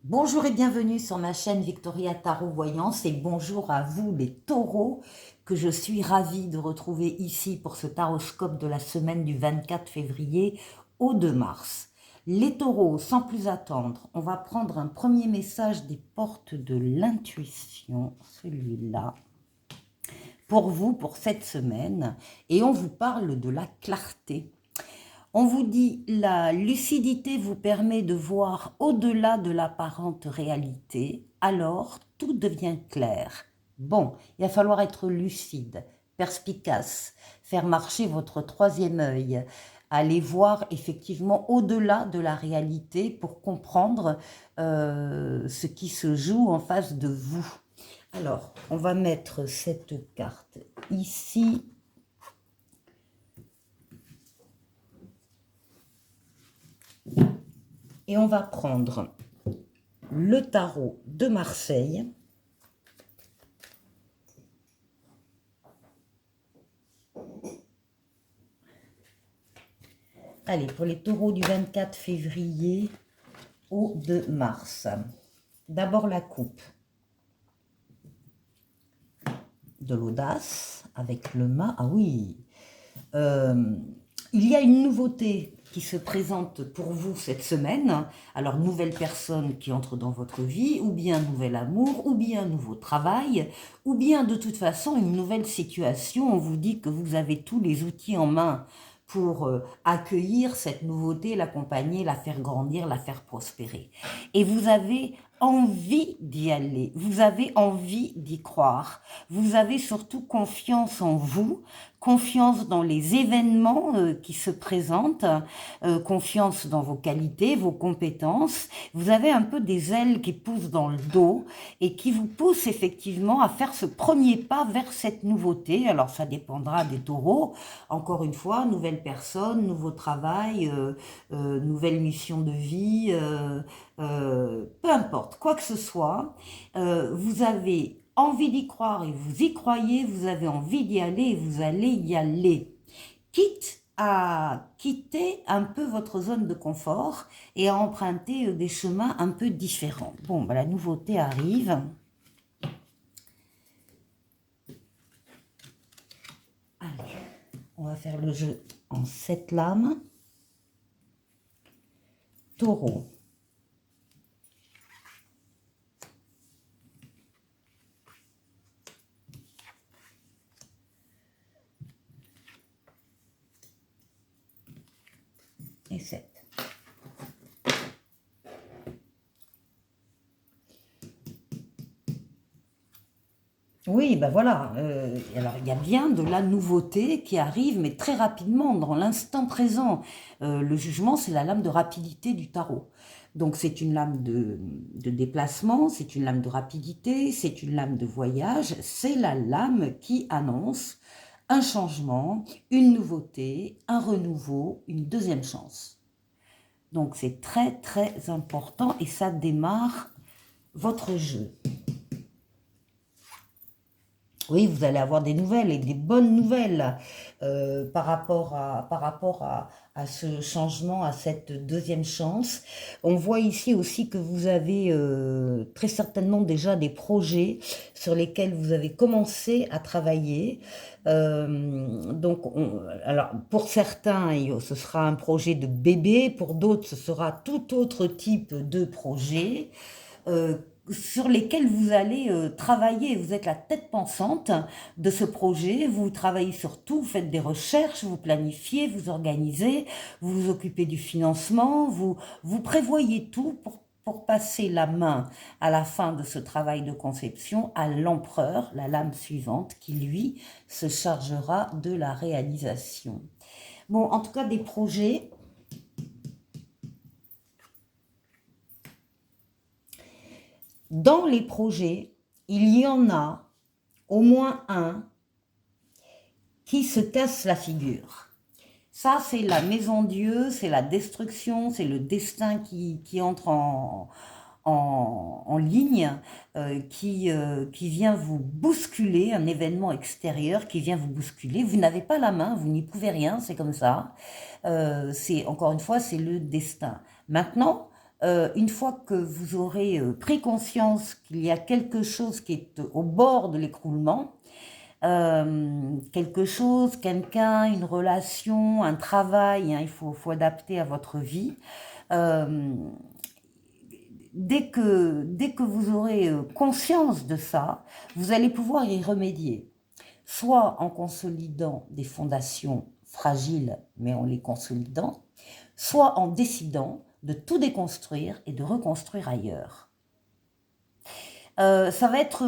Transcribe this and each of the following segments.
Bonjour et bienvenue sur ma chaîne Victoria Tarot Voyance et bonjour à vous les taureaux que je suis ravie de retrouver ici pour ce taroscope de la semaine du 24 février au 2 mars. Les taureaux, sans plus attendre, on va prendre un premier message des portes de l'intuition, celui-là, pour vous, pour cette semaine, et on vous parle de la clarté. On vous dit, la lucidité vous permet de voir au-delà de l'apparente réalité, alors tout devient clair. Bon, il va falloir être lucide, perspicace, faire marcher votre troisième œil, aller voir effectivement au-delà de la réalité pour comprendre ce qui se joue en face de vous. Alors, on va mettre cette carte ici. Et on va prendre le tarot de Marseille. Allez, pour les taureaux du 24 février au 2 mars. D'abord la coupe. De l'audace avec le mât. Ah oui. Il y a une nouveauté qui se présente pour vous cette semaine. Alors, nouvelle personne qui entre dans votre vie, ou bien nouvel amour, ou bien nouveau travail, ou bien de toute façon une nouvelle situation. On vous dit que vous avez tous les outils en main pour accueillir cette nouveauté, l'accompagner, la faire grandir, la faire prospérer. Et vous avez envie d'y aller, vous avez envie d'y croire, vous avez surtout confiance en vous, confiance dans les événements qui se présentent, confiance dans vos qualités, vos compétences. Vous avez un peu des ailes qui poussent dans le dos et qui vous poussent effectivement à faire ce premier pas vers cette nouveauté. Alors ça dépendra des taureaux. Encore une fois, nouvelle personne, nouveau travail, nouvelle mission de vie, peu importe, quoi que ce soit, vous avez envie d'y croire et vous y croyez, vous avez envie d'y aller et vous allez y aller. Quitte à quitter un peu votre zone de confort et à emprunter des chemins un peu différents. Bon, ben, la nouveauté arrive. Allez, on va faire le jeu en 7 lames. Taureau. Et 7. Oui, ben voilà. Alors, il y a bien de la nouveauté qui arrive, mais très rapidement, dans l'instant présent. Le jugement, c'est la lame de rapidité du tarot. Donc, c'est une lame de déplacement, c'est une lame de rapidité, c'est une lame de voyage. C'est la lame qui annonce un changement, une nouveauté, un renouveau, une deuxième chance. Donc, c'est très, très important et ça démarre votre jeu. Oui, vous allez avoir des nouvelles et des bonnes nouvelles par rapport à ce changement, à cette deuxième chance. On voit ici aussi que vous avez très certainement déjà des projets sur lesquels vous avez commencé à travailler. Donc, alors pour certains, ce sera un projet de bébé, pour d'autres, ce sera tout autre type de projet. Sur lesquels vous allez travailler. Vous êtes la tête pensante de ce projet, vous travaillez sur tout, vous faites des recherches, vous planifiez, vous organisez, vous vous occupez du financement, vous prévoyez tout pour passer la main à la fin de ce travail de conception à l'empereur, la lame suivante, qui lui se chargera de la réalisation. Bon, en tout cas, des projets. Dans les projets, il y en a au moins un qui se casse la figure. Ça, c'est la maison Dieu, c'est la destruction, c'est le destin qui entre en ligne, qui vient vous bousculer, un événement extérieur qui vient vous bousculer. Vous n'avez pas la main, vous n'y pouvez rien, c'est comme ça. Encore une fois, c'est le destin. Maintenant, une fois que vous aurez pris conscience qu'il y a quelque chose qui est au bord de l'écroulement, quelque chose, quelqu'un, une relation, un travail, hein, il faut adapter à votre vie. Euh, dès que vous aurez conscience de ça, vous allez pouvoir y remédier, soit en consolidant des fondations fragiles, mais en les consolidant, soit en décidant de tout déconstruire et de reconstruire ailleurs. Ça va être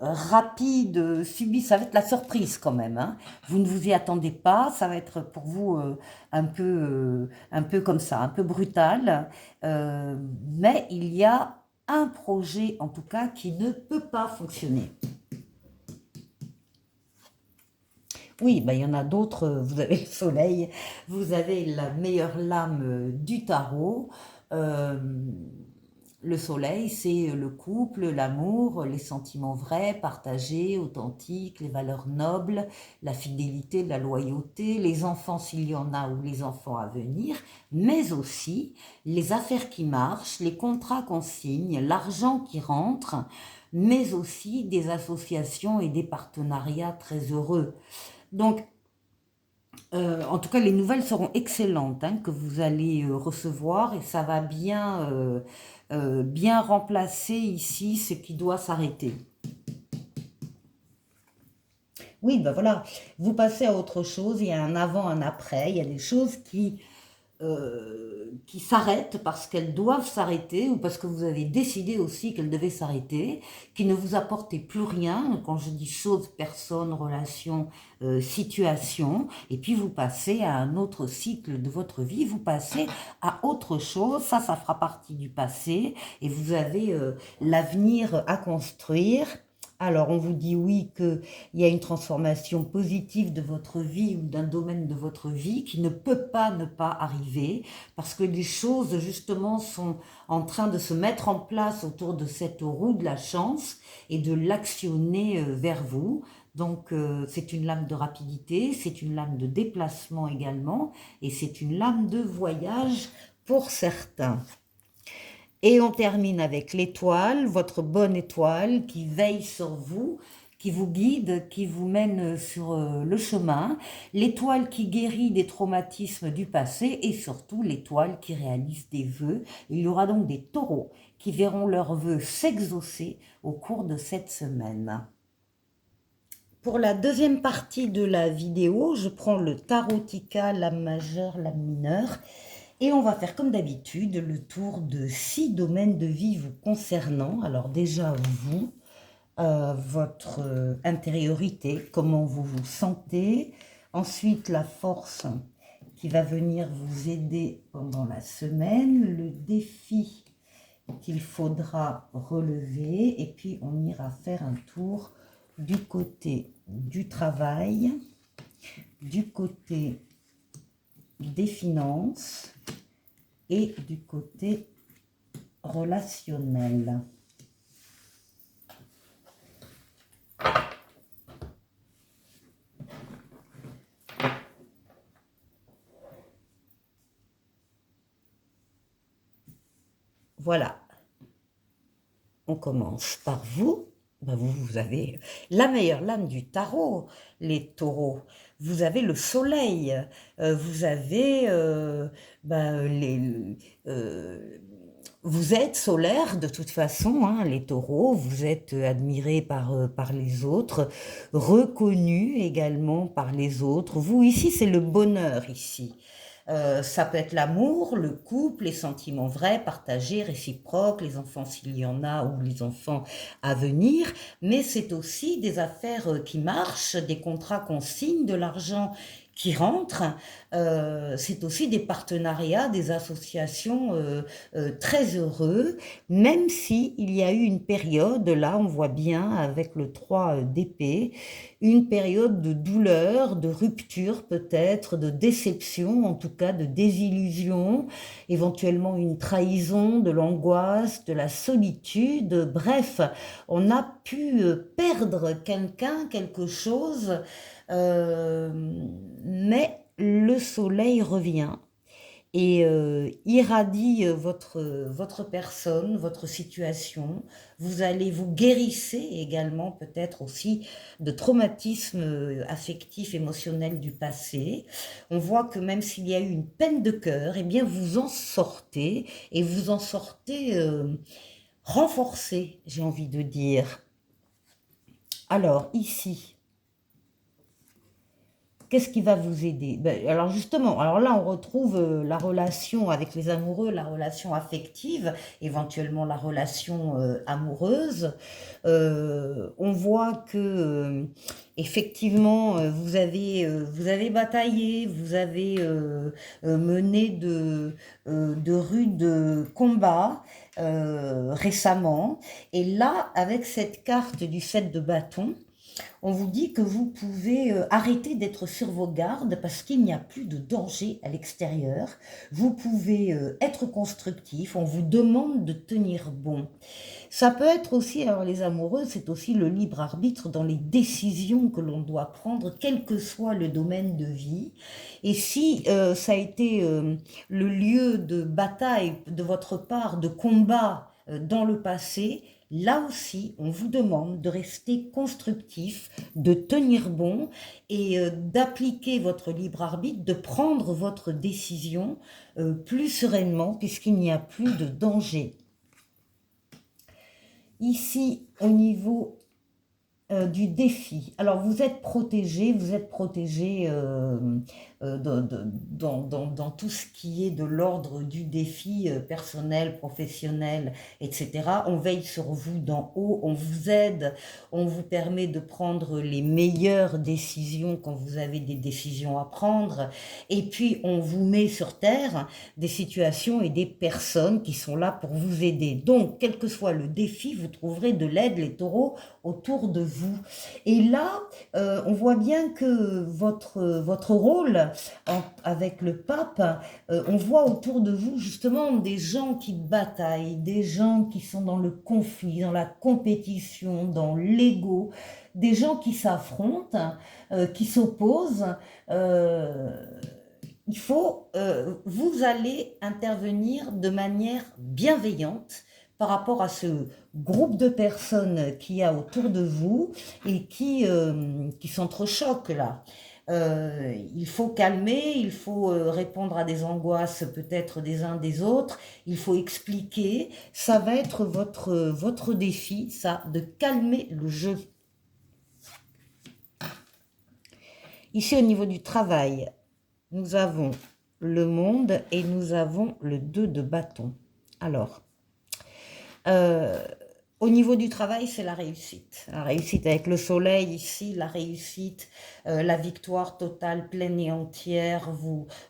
rapide, subit, ça va être la surprise quand même. Hein. Vous ne vous y attendez pas, ça va être pour vous un peu comme ça, un peu brutal. Mais il y a un projet en tout cas qui ne peut pas fonctionner. Oui, ben, il y en a d'autres. Vous avez le soleil, vous avez la meilleure lame du tarot. Le soleil, c'est le couple, l'amour, les sentiments vrais, partagés, authentiques, les valeurs nobles, la fidélité, la loyauté, les enfants s'il y en a ou les enfants à venir, mais aussi les affaires qui marchent, les contrats qu'on signe, l'argent qui rentre, mais aussi des associations et des partenariats très heureux. Donc, en tout cas, les nouvelles seront excellentes hein, que vous allez recevoir et ça va bien remplacer ici ce qui doit s'arrêter. Oui, ben voilà, vous passez à autre chose, il y a un avant, un après, il y a des choses qui s'arrêtent parce qu'elles doivent s'arrêter ou parce que vous avez décidé aussi qu'elles devaient s'arrêter, qui ne vous apportaient plus rien, quand je dis choses, personnes, relations, situations, et puis vous passez à un autre cycle de votre vie, vous passez à autre chose, ça fera partie du passé, et vous avez l'avenir à construire. Alors, on vous dit oui qu'il y a une transformation positive de votre vie ou d'un domaine de votre vie qui ne peut pas ne pas arriver parce que les choses, justement, sont en train de se mettre en place autour de cette roue de la chance et de l'actionner vers vous. Donc, c'est une lame de rapidité, c'est une lame de déplacement également et c'est une lame de voyage pour certains. Et on termine avec l'étoile, votre bonne étoile qui veille sur vous, qui vous guide, qui vous mène sur le chemin. L'étoile qui guérit des traumatismes du passé et surtout l'étoile qui réalise des vœux. Il y aura donc des taureaux qui verront leurs vœux s'exaucer au cours de cette semaine. Pour la deuxième partie de la vidéo, je prends le tarotica, lame majeure, lame mineure. Et on va faire comme d'habitude le tour de 6 domaines de vie vous concernant. Alors déjà vous, votre intériorité, comment vous vous sentez. Ensuite la force qui va venir vous aider pendant la semaine. Le défi qu'il faudra relever. Et puis on ira faire un tour du côté du travail, du côté des finances et du côté relationnel. Voilà. On commence par vous. Ben vous avez la meilleure lame du tarot, les taureaux. Vous avez le soleil, vous avez vous êtes solaire de toute façon, hein, les taureaux, vous êtes admirés par les autres, reconnus également par les autres. Vous, ici, c'est le bonheur, ici. Ça peut être l'amour, le couple, les sentiments vrais, partagés, réciproques, les enfants s'il y en a ou les enfants à venir, mais c'est aussi des affaires qui marchent, des contrats qu'on signe, de l'argent qui rentre, c'est aussi des partenariats, des associations très heureux, même si il y a eu une période, là on voit bien avec le 3 d'épée, une période de douleur, de rupture peut-être, de déception, en tout cas de désillusion, éventuellement une trahison, de l'angoisse, de la solitude, bref, on a pu perdre quelqu'un, quelque chose, mais le soleil revient et irradie votre personne, votre situation. Vous allez vous guérissez également peut-être aussi de traumatismes affectifs, émotionnels du passé. On voit que même s'il y a eu une peine de cœur, eh bien vous en sortez et vous en sortez renforcé, j'ai envie de dire. Alors ici, qu'est-ce qui va vous aider? Alors justement, alors là on retrouve la relation avec les amoureux, la relation affective, éventuellement la relation amoureuse. On voit que effectivement vous avez bataillé, vous avez mené de rudes combats récemment. Et là, avec cette carte du 7 de bâton, on vous dit que vous pouvez arrêter d'être sur vos gardes parce qu'il n'y a plus de danger à l'extérieur. Vous pouvez être constructif, on vous demande de tenir bon. Ça peut être aussi, alors les amoureux, c'est aussi le libre arbitre dans les décisions que l'on doit prendre, quel que soit le domaine de vie. Et si ça a été le lieu de bataille de votre part, de combat dans le passé, là aussi, on vous demande de rester constructif, de tenir bon et d'appliquer votre libre arbitre, de prendre votre décision plus sereinement puisqu'il n'y a plus de danger. Ici, au niveau du défi. Alors, vous êtes protégé dans tout ce qui est de l'ordre du défi personnel, professionnel, etc. On veille sur vous d'en haut, on vous aide, on vous permet de prendre les meilleures décisions quand vous avez des décisions à prendre. Et puis, on vous met sur terre des situations et des personnes qui sont là pour vous aider. Donc, quel que soit le défi, vous trouverez de l'aide, les taureaux, autour de vous. Et là, on voit bien que votre rôle avec le pape, on voit autour de vous justement des gens qui bataillent, des gens qui sont dans le conflit, dans la compétition, dans l'ego, des gens qui s'affrontent, qui s'opposent. Vous allez intervenir de manière bienveillante par rapport à ce groupe de personnes qu'il y a autour de vous et qui s'entrechoquent là. Il faut calmer, il faut répondre à des angoisses peut-être des uns des autres, il faut expliquer. Ça va être votre défi, ça, de calmer le jeu. Ici, au niveau du travail, nous avons le monde et nous avons le 2 de bâton. Alors, au niveau du travail, c'est la réussite. La réussite avec le soleil ici, la réussite, la victoire totale, pleine et entière.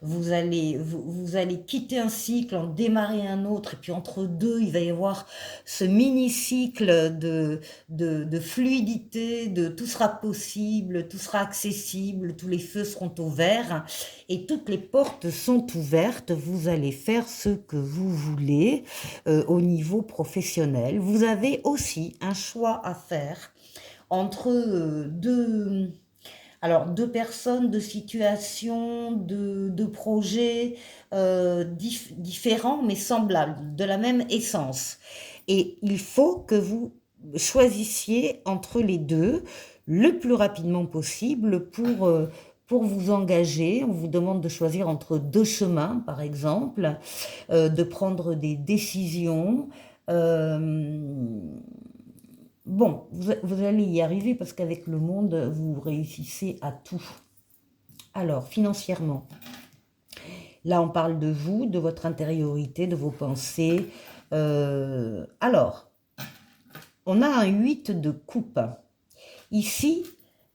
Vous allez quitter un cycle, en démarrer un autre. Et puis entre deux, il va y avoir ce mini-cycle de fluidité, de tout sera possible, tout sera accessible, tous les feux seront au vert. Et toutes les portes sont ouvertes. Vous allez faire ce que vous voulez au niveau professionnel. Vous avez aussi un choix à faire entre deux personnes, deux situations, deux projets différents mais semblables, de la même essence. Et il faut que vous choisissiez entre les deux le plus rapidement possible pour vous engager. On vous demande de choisir entre deux chemins, par exemple, de prendre des décisions. Bon, vous allez y arriver parce qu'avec le monde, vous réussissez à tout. Alors, financièrement, là, on parle de vous, de votre intériorité, de vos pensées. Alors, on a un 8 de coupe. Ici,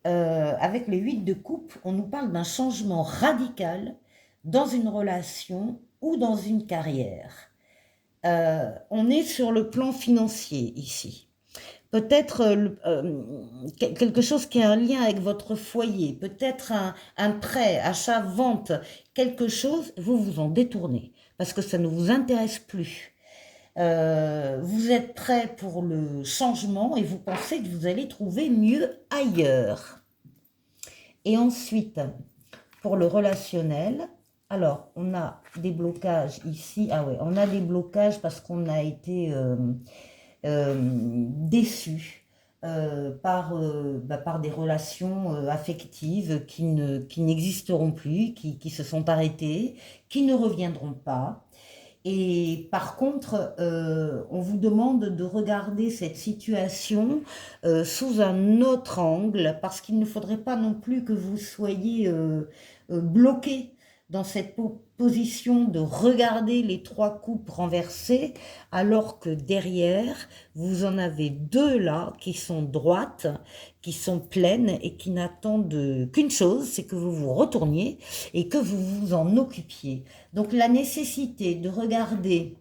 avec le 8 de coupe, on nous parle d'un changement radical dans une relation ou dans une carrière. On est sur le plan financier ici. Peut-être quelque chose qui a un lien avec votre foyer, peut-être un prêt, achat, vente, quelque chose, vous vous en détournez parce que ça ne vous intéresse plus. Vous êtes prêt pour le changement et vous pensez que vous allez trouver mieux ailleurs. Et ensuite, pour le relationnel, Alors, on a des blocages ici. Ah ouais, on a des blocages parce qu'on a été déçu par des relations affectives qui n'existeront plus, qui se sont arrêtées, qui ne reviendront pas. Et par contre, on vous demande de regarder cette situation sous un autre angle, parce qu'il ne faudrait pas non plus que vous soyez bloqué dans cette position de regarder les trois coupes renversées, alors que derrière, vous en avez deux là qui sont droites, qui sont pleines et qui n'attendent qu'une chose, c'est que vous vous retourniez et que vous vous en occupiez. Donc la nécessité de regarder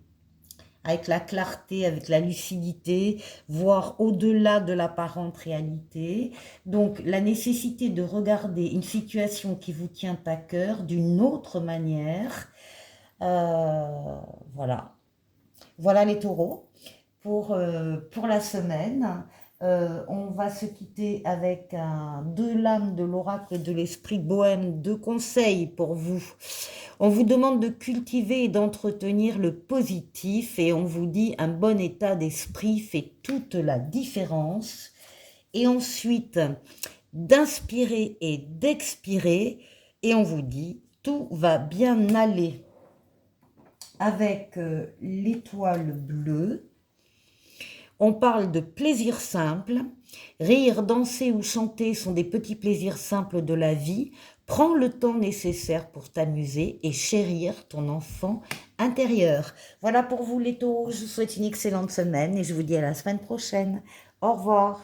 avec la clarté, avec la lucidité, voir au-delà de l'apparente réalité. Donc la nécessité de regarder une situation qui vous tient à cœur d'une autre manière. Voilà. Voilà les taureaux pour la semaine. On va se quitter avec deux lames de l'oracle de l'esprit bohème, deux conseils pour vous. On vous demande de cultiver et d'entretenir le positif et on vous dit un bon état d'esprit fait toute la différence. Et ensuite, d'inspirer et d'expirer et on vous dit tout va bien aller. Avec l'étoile bleue, on parle de plaisir simple. Rire, danser ou chanter sont des petits plaisirs simples de la vie. Prends le temps nécessaire pour t'amuser et chérir ton enfant intérieur. Voilà pour vous les taureaux, je vous souhaite une excellente semaine et je vous dis à la semaine prochaine. Au revoir.